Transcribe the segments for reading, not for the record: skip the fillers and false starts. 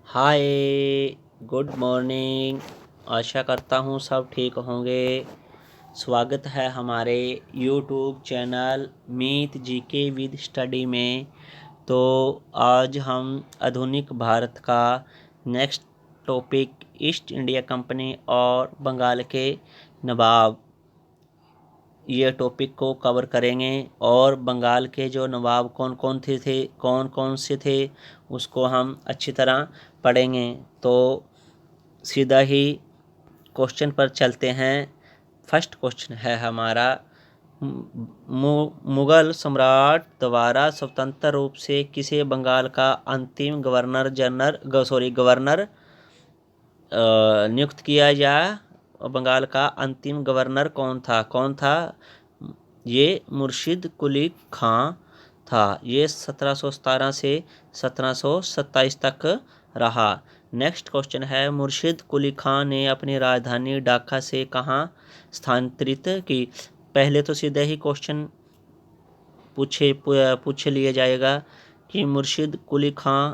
हाय, good morning. आशा करता हूँ सब ठीक होंगे। स्वागत है हमारे YouTube channel Meet GK with study में। तो आज हम आधुनिक भारत का next topic east India company और बंगाल के नवाब, ये टॉपिक को कवर करेंगे। और बंगाल के जो नवाब कौन कौन से थे उसको हम अच्छी तरह पढ़ेंगे। तो सीधा ही क्वेश्चन पर चलते हैं। फर्स्ट क्वेश्चन है हमारा, मुगल सम्राट द्वारा स्वतंत्र रूप से किसे बंगाल का अंतिम गवर्नर नियुक्त किया जाए। बंगाल का अंतिम गवर्नर कौन था? ये मुर्शिद कुली खां था। ये 1717 से 1727 तक रहा। नेक्स्ट क्वेश्चन है, मुर्शिद कुली खां ने अपनी राजधानी ढाका से कहाँ स्थानांतरित की। पहले तो सीधे ही क्वेश्चन पूछ लिया जाएगा कि मुर्शिद कुली खां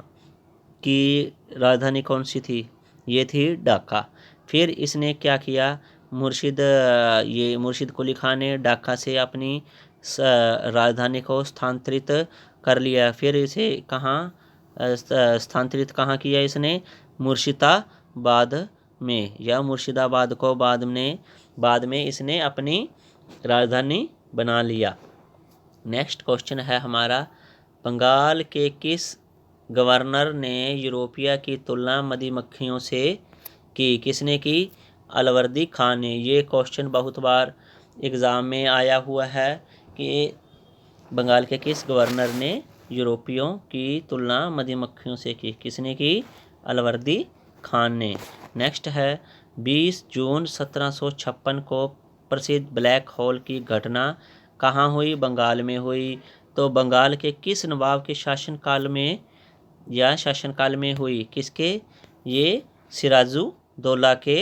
की राजधानी कौन सी थी। ये थी ढाका। फिर इसने क्या किया, मुर्शिद कुली खां ने ढाका से अपनी राजधानी को स्थानांतरित कर लिया। फिर इसे स्थानांतरित कहाँ किया इसने? मुर्शिदाबाद में, या मुर्शिदाबाद को बाद में इसने अपनी राजधानी बना लिया। नेक्स्ट क्वेश्चन है हमारा, बंगाल के किस गवर्नर ने यूरोपिया की तुलना मधुमक्खियों से की? किसने की? अलवर्दी खान ने। ये क्वेश्चन बहुत बार एग्ज़ाम में आया हुआ है कि बंगाल के किस गवर्नर ने यूरोपियों की तुलना मधुमक्खियों से की। किसने की? अलवर्दी खान ने। नेक्स्ट है, 20 जून 1756 को प्रसिद्ध ब्लैक होल की घटना कहाँ हुई? बंगाल में हुई। तो बंगाल के किस नवाब के शासनकाल में हुई? किसके? ये सिराजुद्दौला के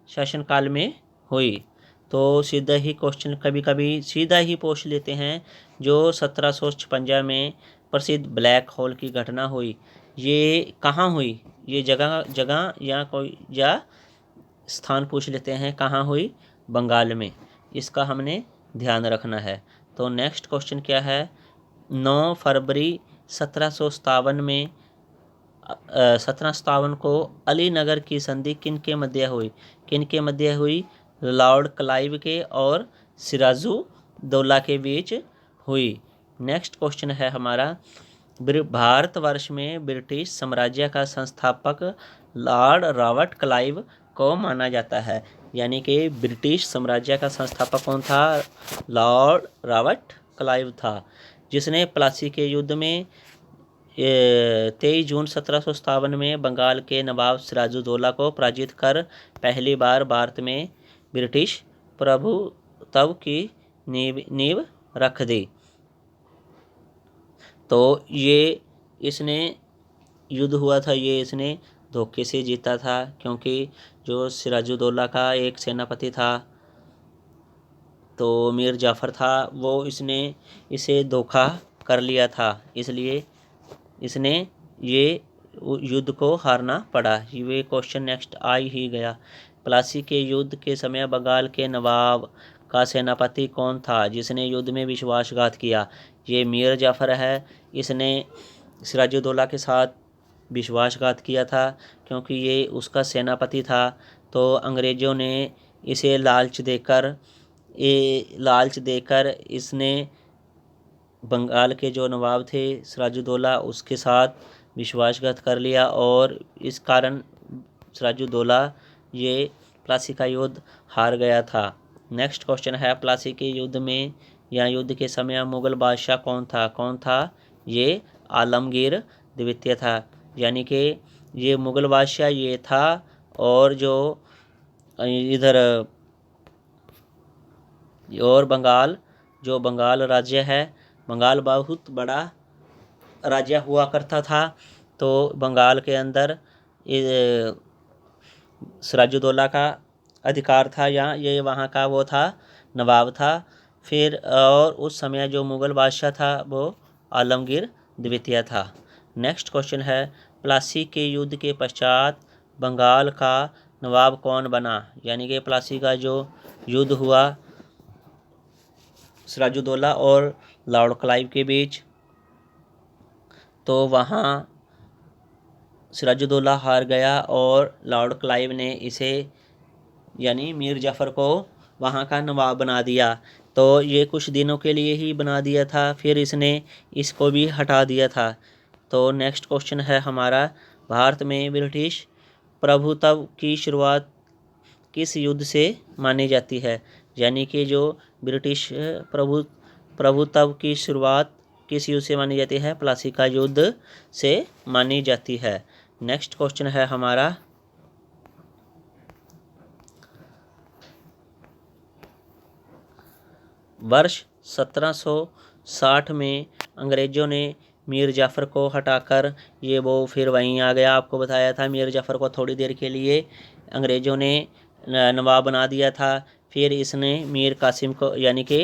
शासनकाल में हुई। तो सीधा ही क्वेश्चन कभी कभी सीधा ही पूछ लेते हैं। जो 1756 में प्रसिद्ध ब्लैक होल की घटना हुई, ये कहाँ हुई? ये जगह या स्थान पूछ लेते हैं। कहाँ हुई? बंगाल में। इसका हमने ध्यान रखना है। तो नेक्स्ट क्वेश्चन क्या है, 9 फरवरी 1757 में 1757 को अलीनगर की संधि किनके मध्य हुई? लॉर्ड क्लाइव के और सिराजुद्दौला के बीच हुई। नेक्स्ट क्वेश्चन है हमारा, भारतवर्ष में ब्रिटिश साम्राज्य का संस्थापक लॉर्ड रॉबर्ट क्लाइव को माना जाता है। यानी कि ब्रिटिश साम्राज्य का संस्थापक कौन था? लॉर्ड रॉबर्ट क्लाइव था, जिसने प्लासी के युद्ध में 23 जून 1757 में बंगाल के नवाब सिराजुद्दौला को पराजित कर पहली बार भारत में ब्रिटिश प्रभुत्व की नींव रख दी। तो ये इसने युद्ध हुआ था, ये इसने धोखे से जीता था, क्योंकि जो सिराजुद्दौला का एक सेनापति था तो मीर जाफ़र था, वो इसने इसे धोखा कर लिया था, इसलिए इसने ये युद्ध को हारना पड़ा। ये क्वेश्चन नेक्स्ट आ ही गया। प्लासी के युद्ध के समय बंगाल के नवाब का सेनापति कौन था जिसने युद्ध में विश्वासघात किया? ये मीर जाफ़र है। इसने सिराजुद्दौला के साथ विश्वासघात किया था क्योंकि ये उसका सेनापति था। तो अंग्रेज़ों ने इसे लालच देकर इसने बंगाल के जो नवाब थे सिराजुद्दौला, उसके साथ विश्वासघात कर लिया, और इस कारण सिराजुद्दौला ये प्लासी का युद्ध हार गया था। नेक्स्ट क्वेश्चन है, प्लासी के युद्ध में या युद्ध के समय मुगल बादशाह कौन था? ये आलमगीर द्वितीय था। यानी कि ये मुगल बादशाह ये था। और जो इधर और बंगाल राज्य है, बंगाल बहुत बड़ा राज्य हुआ करता था। तो बंगाल के अंदर सिराजुद्दौला का अधिकार था, या ये वहाँ का वो था, नवाब था। फिर और उस समय जो मुग़ल बादशाह था वो आलमगीर द्वितीय था। नेक्स्ट क्वेश्चन है, प्लासी के युद्ध के पश्चात बंगाल का नवाब कौन बना? यानी कि प्लासी का जो युद्ध हुआ सिराजुद्दौला और लॉर्ड क्लाइव के बीच, तो वहाँ सिराजुद्दौला हार गया और लॉर्ड क्लाइव ने इसे यानी मीर जाफ़र को वहाँ का नवाब बना दिया। तो ये कुछ दिनों के लिए ही बना दिया था, फिर इसने इसको भी हटा दिया था। तो नेक्स्ट क्वेश्चन है हमारा, भारत में ब्रिटिश प्रभुत्व की शुरुआत किस युद्ध से मानी जाती है? यानी कि जो ब्रिटिश प्रभुत्व की शुरुआत किस युद्ध से मानी जाती है? प्लासी का युद्ध से मानी जाती है। नेक्स्ट क्वेश्चन है हमारा, वर्ष 1760 में अंग्रेज़ों ने मीर जाफ़र को हटाकर, ये वो फिर वहीं आ गया। आपको बताया था मीर जाफ़र को थोड़ी देर के लिए अंग्रेज़ों ने नवाब बना दिया था, फिर इसने मीर कासिम को यानी कि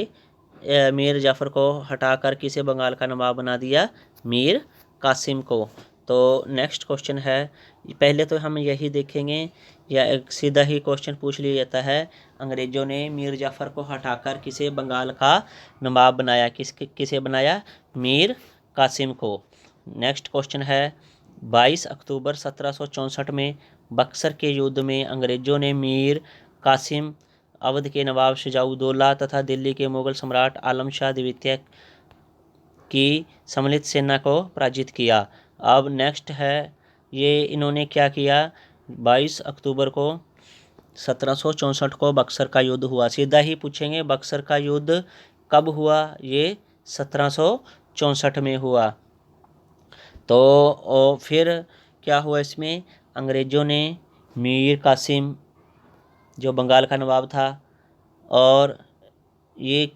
मीर जाफ़र को हटाकर किसे बंगाल का नवाब बना दिया? मीर कासिम को। तो नेक्स्ट क्वेश्चन है, पहले तो हम यही देखेंगे या एक सीधा ही क्वेश्चन पूछ लिया जाता है, अंग्रेज़ों ने मीर जाफ़र को हटाकर किसे बंगाल का नवाब बनाया? किसे बनाया? मीर कासिम को। नेक्स्ट क्वेश्चन है, 22 अक्टूबर 1764 में बक्सर के युद्ध में अंग्रेज़ों ने मीर कासिम, अवध के नवाब शुजाउद्दौला तथा दिल्ली के मुग़ल सम्राट आलम शाह द्वितीय की सम्मिलित सेना को पराजित किया। अब नेक्स्ट है, ये इन्होंने क्या किया? 22 अक्टूबर को 1764 को बक्सर का युद्ध हुआ। सीधा ही पूछेंगे बक्सर का युद्ध कब हुआ? ये 1764 में हुआ। तो फिर क्या हुआ इसमें? अंग्रेज़ों ने मीर कासिम जो बंगाल का नवाब था और ये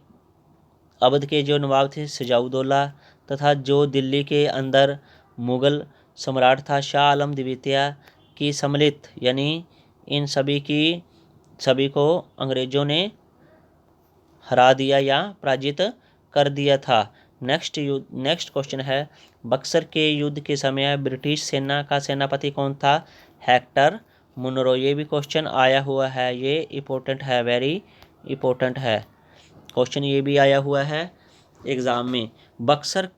अवध के जो नवाब थे शुजाउद्दौला तथा जो दिल्ली के अंदर मुग़ल सम्राट था शाह आलम द्वितीय की सम्मिलित, यानी इन सभी को अंग्रेज़ों ने हरा दिया या पराजित कर दिया था। नेक्स्ट क्वेश्चन है, बक्सर के युद्ध के समय ब्रिटिश सेना का सेनापति कौन था? Hector Munro. ये भी क्वेश्चन आया हुआ है, ये इम्पोर्टेंट है, वेरी इम्पोर्टेंट है क्वेश्चन, ये भी आया हुआ है एग्ज़ाम में। बक्सर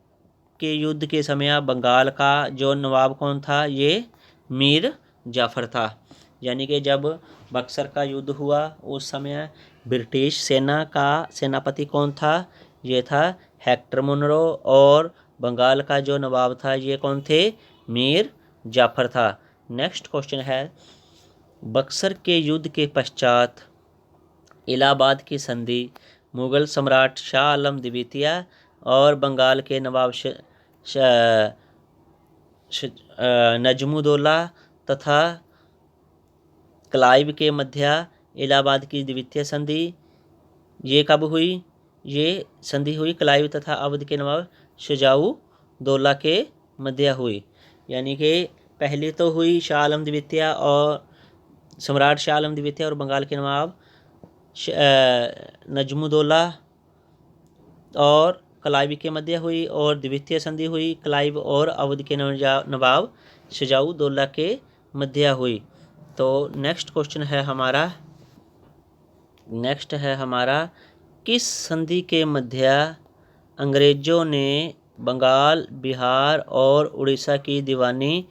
के युद्ध के समय बंगाल का जो नवाब कौन था? ये मीर जाफ़र था। यानी कि जब बक्सर का युद्ध हुआ उस समय ब्रिटिश सेना का सेनापति कौन था? ये था हेक्टर मुनरो, और बंगाल का जो नवाब था ये कौन थे? मीर जाफ़र था। नेक्स्ट क्वेश्चन है, बक्सर के युद्ध के पश्चात इलाहाबाद की संधि मुग़ल सम्राट शाह आलम द्वितीय और बंगाल के नवाब नजमुद्दौला तथा क्लाइव के मध्य इलाहाबाद की द्वितीय संधि ये कब हुई? ये संधि हुई क्लाइव तथा अवध के नवाब शुजाउद्दौला के मध्य हुई। यानी कि पहली तो हुई शाह आलम द्वितीय और सम्राट शाह आलम द्वितीय और बंगाल के नवाब नजमुद्दौला और क्लाइव के मध्य हुई, और द्वितीय संधि हुई क्लाइव और अवध के नवाब शुजाउद्दौला के मध्य हुई। तो नेक्स्ट क्वेश्चन है हमारा, किस संधि के मध्य अंग्रेज़ों ने बंगाल, बिहार और उड़ीसा की दीवानी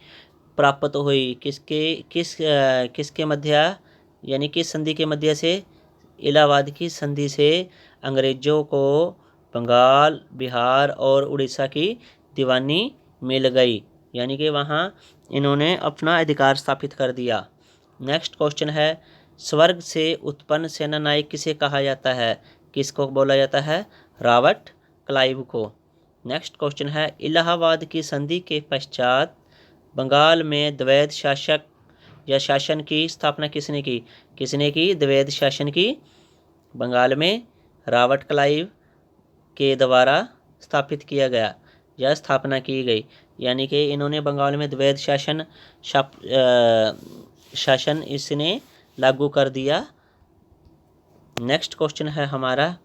प्राप्त हुई? किसके मध्य, यानी किस संधि के मध्य से? इलाहाबाद की संधि से अंग्रेज़ों को बंगाल, बिहार और उड़ीसा की दीवानी मिल गई, यानी कि वहाँ इन्होंने अपना अधिकार स्थापित कर दिया। नेक्स्ट क्वेश्चन है, स्वर्ग से उत्पन्न सेनानायक किसे कहा जाता है? किसको बोला जाता है? रॉबर्ट क्लाइव को। नेक्स्ट क्वेश्चन है, इलाहाबाद की संधि के पश्चात बंगाल में द्वैध शासक या शासन की स्थापना किसने की? द्वैध शासन की बंगाल में रॉबर्ट क्लाइव के द्वारा स्थापित किया गया या स्थापना की गई। यानी कि इन्होंने बंगाल में द्वैध शासन इसने लागू कर दिया। नेक्स्ट क्वेश्चन है हमारा,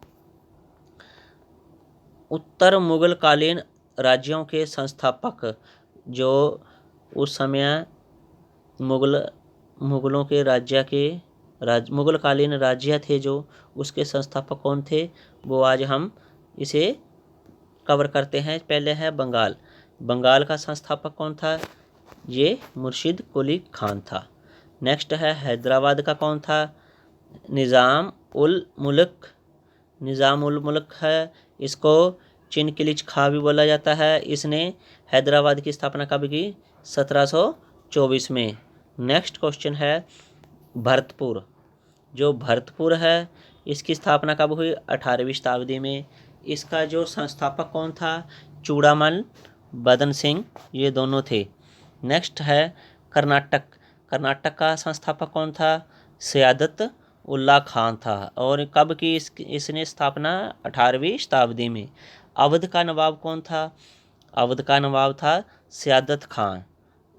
उत्तर मुगल कालीन राज्यों के संस्थापक जो उस समय मुगलों के मुगलकालीन राज्य थे जो, उसके संस्थापक कौन थे, वो आज हम इसे कवर करते हैं। पहले है बंगाल। बंगाल का संस्थापक कौन था, ये मुर्शिद कुली खान था। नेक्स्ट है हैदराबाद का कौन था, निज़ाम उल मुल्क है, इसको चिनकिलिच खा भी बोला जाता है। इसने हैदराबाद की स्थापना कब की, 1724 में। नेक्स्ट क्वेश्चन है भरतपुर। जो भरतपुर है इसकी स्थापना कब हुई, 18वीं शताब्दी में। इसका जो संस्थापक कौन था, चूड़ामल बदन सिंह, ये दोनों थे। नेक्स्ट है कर्नाटक। कर्नाटक का संस्थापक कौन था, सयादत उल्ला खान था। और कब की इसने स्थापना, 18वीं शताब्दी में। अवध का नवाब कौन था, अवध का नवाब था सयादत खान।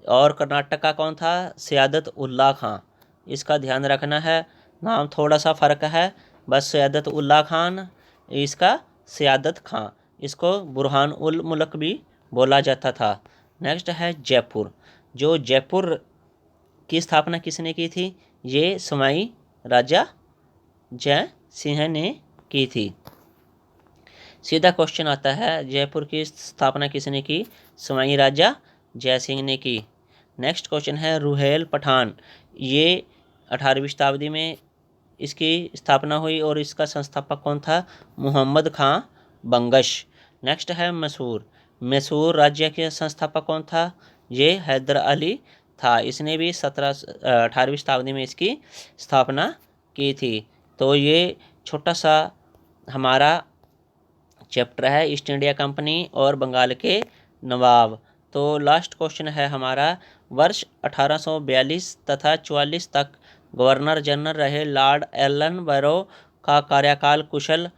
और कर्नाटक का कौन था, सयादत उल्ला खान। इसका ध्यान रखना है, नाम थोड़ा सा फ़र्क है बस। सयादत उल्ला खान, इसका सयादत खान, इसको बुरहान उल मुल्क भी बोला जाता था। नेक्स्ट है जयपुर। जो जयपुर की स्थापना किसने की थी, ये समाई राजा जय सिंह ने की थी। सीधा क्वेश्चन आता है, जयपुर की स्थापना किसने की, समाई राजा जय सिंह ने की। नेक्स्ट क्वेश्चन है रुहेल पठान। ये 18वीं शताब्दी में इसकी स्थापना हुई और इसका संस्थापक कौन था, मोहम्मद खां बंगश। नेक्स्ट है मैसूर। मैसूर राज्य के संस्थापक कौन था, ये हैदर अली था। इसने भी 18वीं शताब्दी में इसकी स्थापना की थी। तो ये छोटा सा हमारा चैप्टर है ईस्ट इंडिया कंपनी और बंगाल के नवाब। तो लास्ट क्वेश्चन है हमारा, वर्ष 1842 तथा 44 तक गवर्नर जनरल रहे लॉर्ड एलन बैरो का कार्यकाल कुशल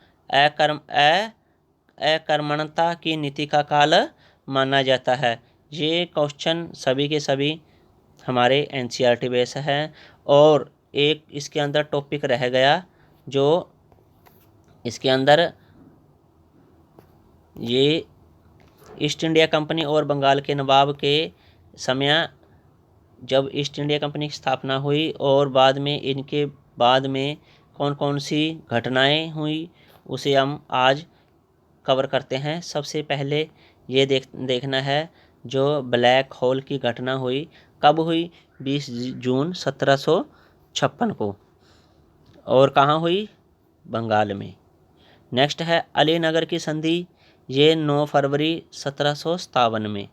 अकर्मण्यता की नीति का काल माना जाता है। ये क्वेश्चन सभी के सभी हमारे एनसीईआरटी बेस है। और एक इसके अंदर टॉपिक रह गया, जो इसके अंदर ये ईस्ट इंडिया कंपनी और बंगाल के नवाब के समय, जब ईस्ट इंडिया कंपनी की स्थापना हुई और बाद में इनके बाद में कौन कौन सी घटनाएं हुई, उसे हम आज कवर करते हैं। सबसे पहले ये देखना है, जो ब्लैक होल की घटना हुई, कब हुई, 20 जून 1756 को। और कहाँ हुई, बंगाल में। नेक्स्ट है अलीनगर की संधि, ये 9 फरवरी 1757 में।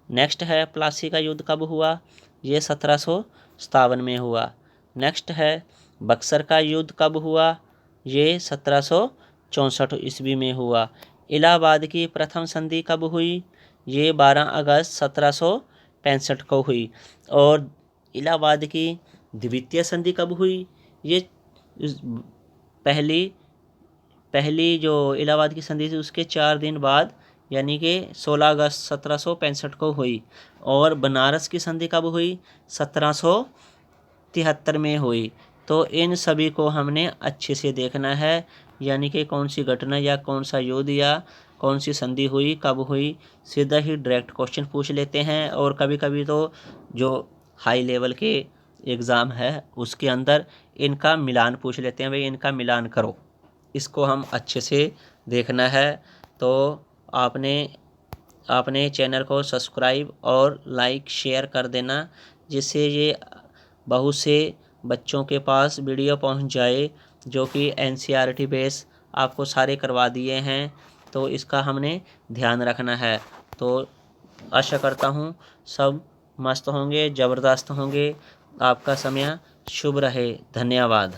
नेक्स्ट है प्लासी का युद्ध कब हुआ, ये 1757 में हुआ। नेक्स्ट है बक्सर का युद्ध कब हुआ, ये 1764 ईस्वी में हुआ। इलाहाबाद की प्रथम संधि कब हुई, ये 12 अगस्त 1765 को हुई। और इलाहाबाद की द्वितीय संधि कब हुई, ये पहली जो इलाहाबाद की संधि थी उसके 4 दिन बाद, यानी कि 16 अगस्त 1765 को हुई। और बनारस की संधि कब हुई, 1773 में हुई। तो इन सभी को हमने अच्छे से देखना है, यानी कि कौन सी घटना या कौन सा युद्ध या कौन सी संधि हुई, कब हुई। सीधा ही डायरेक्ट क्वेश्चन पूछ लेते हैं। और कभी कभी तो जो हाई लेवल के एग्ज़ाम है उसके अंदर इनका मिलान पूछ लेते हैं, भाई इनका मिलान करो। इसको हम अच्छे से देखना है। तो आपने चैनल को सब्सक्राइब और लाइक शेयर कर देना, जिससे ये बहुत से बच्चों के पास वीडियो पहुंच जाए, जो कि एनसीईआरटी बेस आपको सारे करवा दिए हैं। तो इसका हमने ध्यान रखना है। तो आशा करता हूँ सब मस्त होंगे, ज़बरदस्त होंगे। आपका समय शुभ रहे। धन्यवाद।